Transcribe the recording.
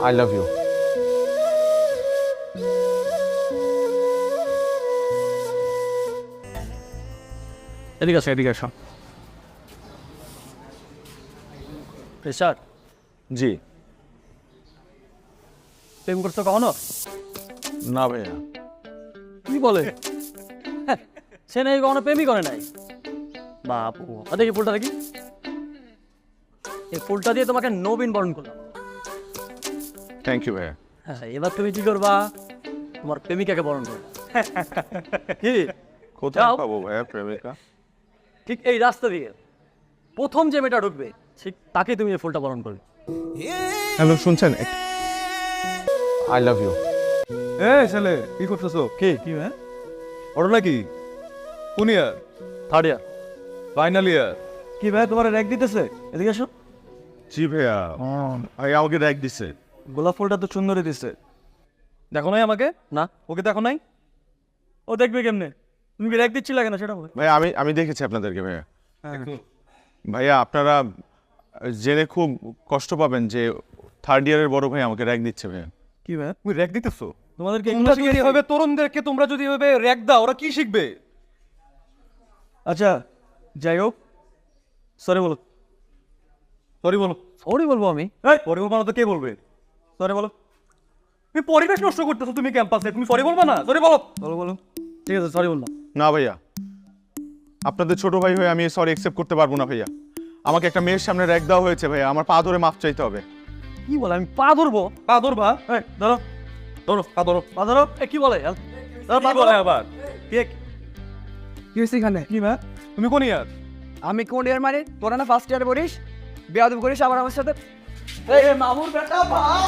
I love you. এদিকে আসো, এদিকে আসো। স্যার, জি। প্রেম করছো কখনো? না ভাইয়া। কি বলে? সে নাকি কখনো প্রেমই করে নাই। বাপু, দেখি ফুলটা দেখি। এই ফুলটা দিয়ে তোমাকে নবীন বরণ করলাম। থ্যাংক ইউ ভাইয়া। হ্যাঁ, এবার তুমি কি করবা? তোমার প্রেমিকাকে বরণ করবা। কি? কোথায় যাও। পাবো ভাইয়া প্রেমিকা? ঠিক এই রাস্তা দিয়ে প্রথম যে মেয়েটা ঢুকবে ঠিক তাকে তুমি এই ফুলটা বরণ করবে। হ্যালো, শুনছেন? I love you. এ ছেলে, কি করতেছো? কি? কি হ্যাঁ? ওটা নাকি? কোন ইয়ার? Third year. Final year? কি ভাই তোমার র্যাক দিতেছে? এদিকে আসো। জি ভাইয়া, ভাইয়া আমাকে র্যাক দিছে। গোলাপ ফুলটা তো সুন্দরই দিছে। দেখো নাই আমাকে? না, ওকে দেখো নাই? ও দেখবে কেমনে? তুমি কি র্যাক দিচ্ছিলে কেন সেটা বলো। ভাইয়া আমি দেখেছি আপনাদেরকে ভাইয়া। ভাইয়া আপনারা জেনে খুব কষ্ট পাবেন যে থার্ড ইয়ারের বড় ভাই আমাকে র্যাক দিচ্ছে ভাইয়া। কি ভাই তুমি র্যাক দিতেছো? তোমাদেরকে তোমরা যদি এভাবে তরুণদেরকে তোমরা যদি এভাবে র্যাক দাও ওরা কি শিখবে? আচ্ছা যাই হোক, সরি বলো। সরি বলো। সরি বলবো আমি? এই সরি বলবো না তো কে বলবে? সরি বলো। তুমি পরিবেশ নষ্ট করতেছো তুমি ক্যাম্পাসে, তুমি সরি বলবা না? সরি বলো। বলো বলো। ঠিক আছে, সরি বললাম। না ভাইয়া, আপনাদের ছোট ভাই হয়ে আমি সরি অ্যাকসেপ্ট করতে পারবো না ভাইয়া। আমাকে একটা মেয়ের সামনে র্যাক দেওয়া হয়েছে ভাইয়া, আমার পা ধরে মাফ চাইতে হবে। কি বলে? আমি পা ধরবো? পা ধরবা? এই ধরো ধরো পা ধরো। পা ধরো? কি বলে? পা বলে আবার কি হয়েছে এখানে? কি মা তুমি কোন ইয়ার? আমি কোন ইয়ার মানে? তোরা না ফার্স্ট ইয়ার পড়িস, বেয়াদব করিস আবার আমার সাথে। এই মামুর বেটা ভাই